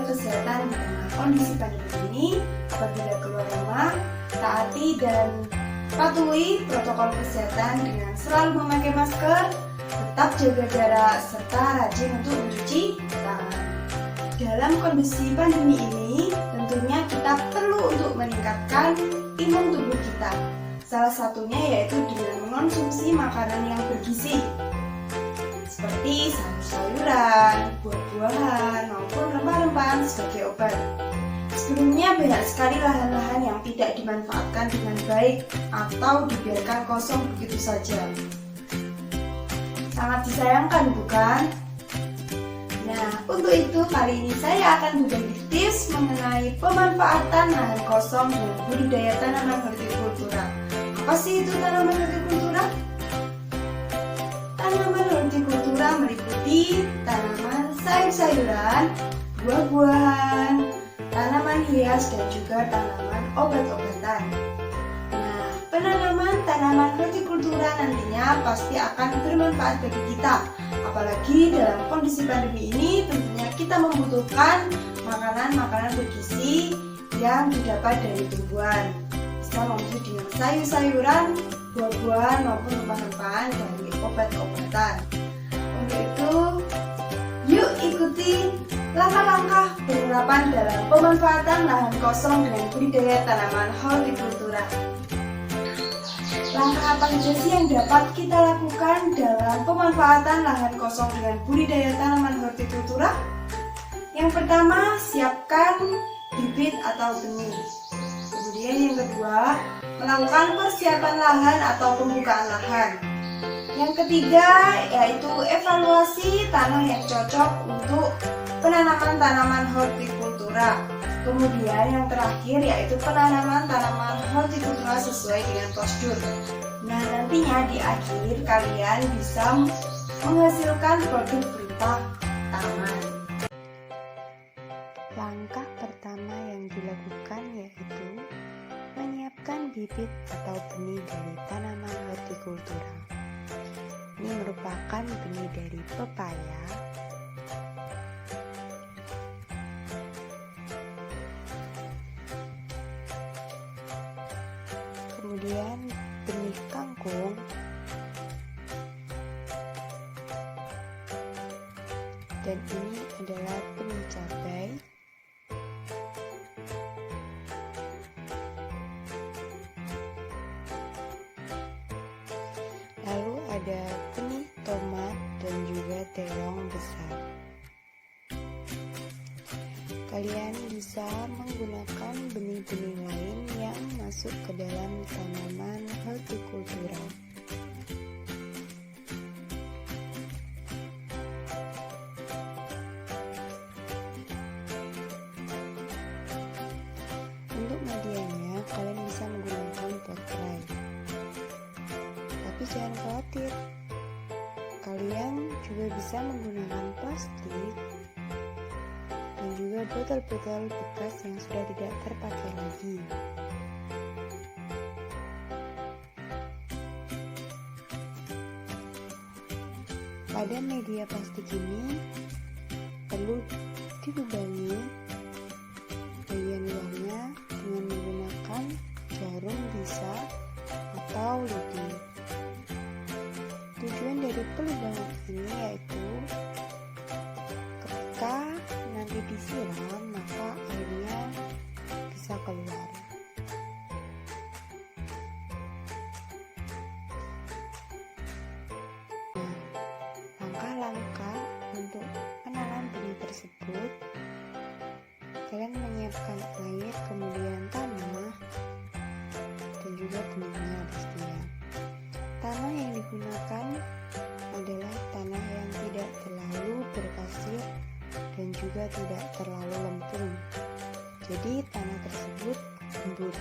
kesehatan di tengah kondisi pandemi ini. Apabila keluar rumah, taati dan patuhi protokol kesehatan dengan selalu memakai masker, tetap jaga jarak, serta rajin untuk mencuci tangan. Dalam kondisi pandemi ini, tentunya kita perlu untuk meningkatkan imun tubuh kita. Salah satunya yaitu dengan mengonsumsi makanan yang bergizi, seperti sayur-sayuran, buah-buahan, maupun rempah-rempahan sebagai obat. Sebelumnya banyak sekali lahan-lahan yang tidak dimanfaatkan dengan baik atau dibiarkan kosong begitu saja. Sangat disayangkan, bukan? Nah, untuk itu kali ini saya akan berbagi tips mengenai pemanfaatan lahan kosong dengan budidaya tanaman hortikultura. Apa sih itu tanaman hortikultura? Tanaman hortikultura meliputi tanaman sayur-sayuran, buah-buahan, tanaman hias, dan juga tanaman obat-obatan. Nah, penanaman tanaman hortikultura nantinya pasti akan bermanfaat bagi kita. Apalagi dalam kondisi pandemi ini, tentunya kita membutuhkan makanan-makanan bergizi yang didapat dari tumbuhan. Bisa memiliki dengan sayur-sayuran, buah-buahan maupun rempah-rempahan dari obat-obatan. Untuk itu, yuk ikuti langkah-langkah penerapan dalam pemanfaatan lahan kosong dengan budidaya tanaman hortikultura. Langkah apa saja sih yang dapat kita lakukan dalam pemanfaatan lahan kosong dengan budidaya tanaman hortikultura? Yang pertama, siapkan bibit atau benih. Kemudian yang kedua, melakukan persiapan lahan atau pembukaan lahan. Yang ketiga, yaitu evaluasi tanah yang cocok untuk penanaman tanaman hortikultura. Kemudian yang terakhir yaitu penanaman tanaman hortikultura sesuai dengan prosedur. Nah, nantinya di akhir kalian bisa menghasilkan produk berupa taman. Langkah pertama yang dilakukan yaitu menyiapkan bibit atau benih dari tanaman hortikultura. Ini merupakan benih dari pepaya, kemudian benih kangkung, dan ini adalah benih cabai, lalu ada benih tomat dan juga terong besar. Kalian bisa menggunakan benih-benih lain yang masuk ke dalam tanaman hortikultura. Untuk medianya, kalian bisa menggunakan pot-tray. Tapi jangan khawatir, kalian juga bisa menggunakan plastik dan juga botol-botol bekas yang sudah tidak terpakai lagi. Pada media plastik ini perlu dilubangi bagian luarnya dengan menggunakan jarum bisa atau lidi. Tujuan dari pelubangan ini yaitu ketika nanti disiram maka airnya bisa keluar. Langkah-langkah untuk menanam benih tersebut, kalian menyiapkan air, kemudian tanah, dan juga benihnya pastinya. Tanah yang digunakan adalah tanah yang tidak terlalu berpasir dan juga tidak terlalu lempung. Jadi tanah tersebut gembur.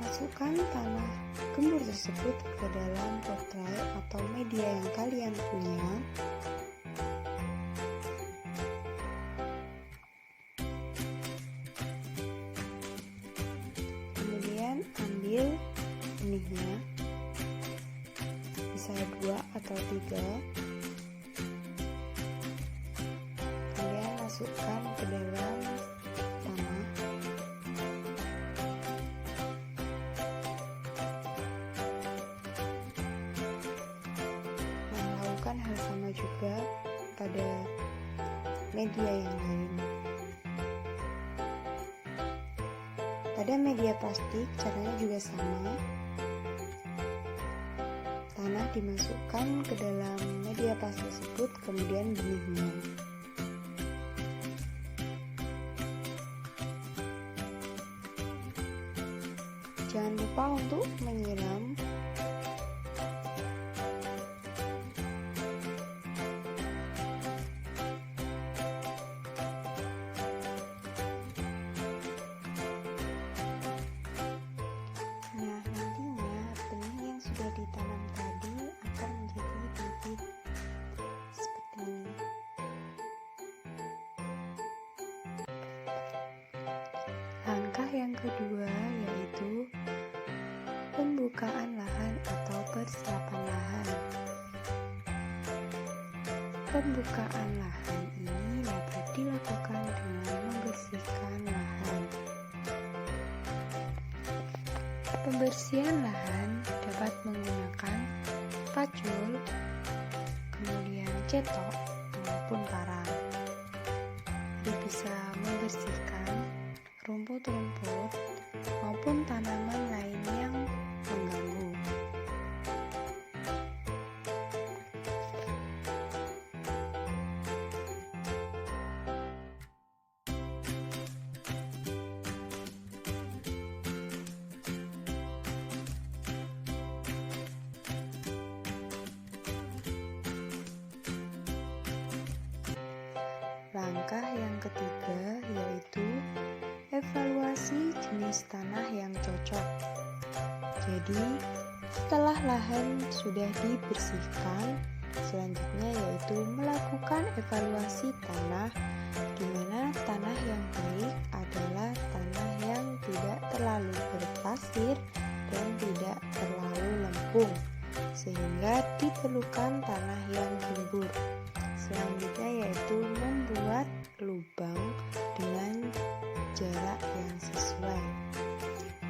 Masukkan tanah gembur tersebut ke dalam pot-tray atau media yang kalian punya. Kemudian ambil benih benihnya, bisa 2 atau 3. Kemudian masukkan ke dalam tanah. Nah, lakukan hal sama juga pada media yang lain. Pada media plastik caranya juga sama. Tanah dimasukkan ke dalam media plastik tersebut, kemudian benihnya. Jangan lupa untuk menyiram. Nah, nantinya benih yang sudah ditanam tadi akan menjadi bibit seperti ini. Langkah yang kedua yaitu pembukaan lahan atau persiapan lahan. Pembukaan lahan ini dapat dilakukan dengan membersihkan lahan. Pembersihan lahan dapat menggunakan spacul, kemudian cetok maupun parang. Jadi bisa membersihkan rumput-rumput maupun tanaman lain yang mengganggu. Langkah yang ketiga yaitu evaluasi jenis tanah yang cocok. Jadi, setelah lahan sudah dibersihkan, selanjutnya yaitu melakukan evaluasi tanah, di mana tanah yang baik adalah tanah yang tidak terlalu berpasir dan tidak terlalu lempung, sehingga diperlukan tanah yang gembur. Selanjutnya yaitu membuat lubang dengan jarak yang sesuai.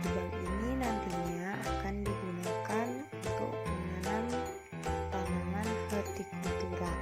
Lubang ini nantinya akan digunakan untuk menanam tanaman hortikultura.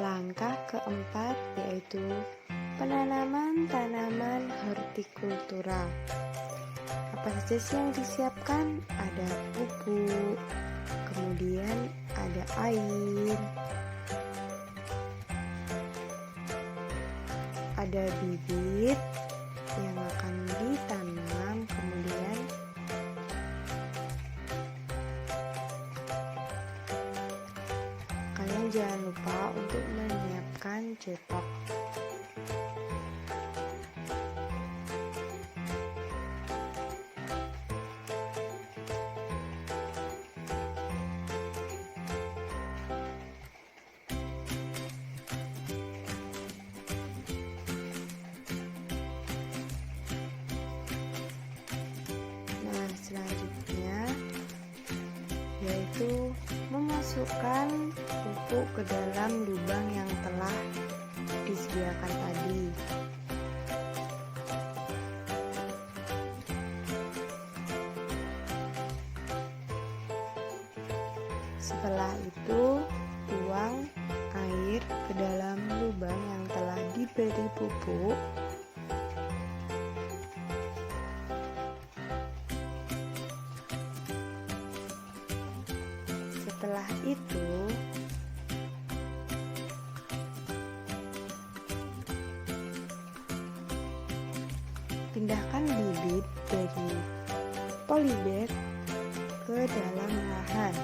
Langkah keempat yaitu penanaman tanaman hortikultura. Apa saja sih yang disiapkan? Ada pupuk, kemudian ada air, ada bibit yang akan ditanam, kemudian kalian jangan lupa untuk menyiapkan cetok. Nah, selanjutnya yaitu memasukkan pupuk ke dalam lubang yang telah disediakan tadi. Setelah itu, tuang air ke dalam lubang yang telah diberi pupuk. Setelah itu, pindahkan bibit dari polybag ke dalam lahan.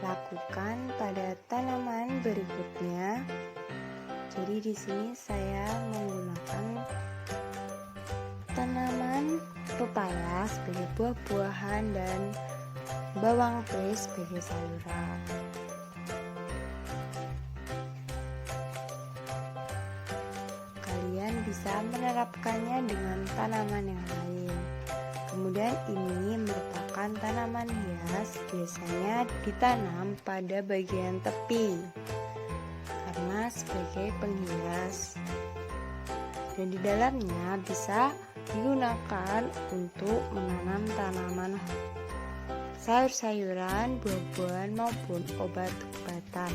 Lakukan pada tanaman berikutnya. Jadi di sini saya menggunakan tanaman pepaya sebagai buah-buahan dan bawang putih sebagai sayuran. Kalian bisa menerapkannya dengan tanaman yang lain. Kemudian ini merupakan tanaman hias, biasanya ditanam pada bagian tepi karena sebagai penghias. Dan di dalamnya bisa digunakan untuk menanam tanaman sayur-sayuran, buah-buahan maupun obat-obatan.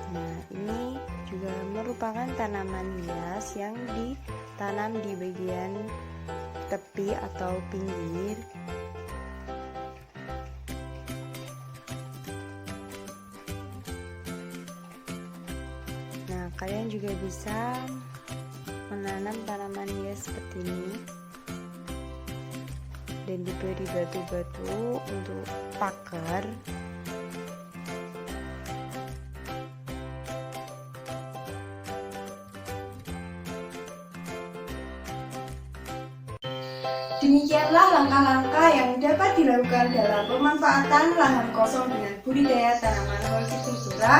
Nah, ini juga merupakan tanaman hias yang ditanam di bagian tepi atau pinggir. Nah, kalian juga bisa menanam tanaman hias seperti ini dan diberi batu-batu untuk pagar. Demikianlah langkah-langkah yang dapat dilakukan dalam pemanfaatan lahan kosong dengan budidaya tanaman hortikultura.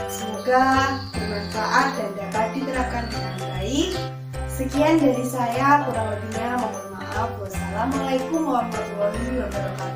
Semoga bermanfaat dan dapat diterapkan dengan baik. Sekian dari saya, kurang lebihnya mohon maaf. Wassalamualaikum warahmatullahi wabarakatuh.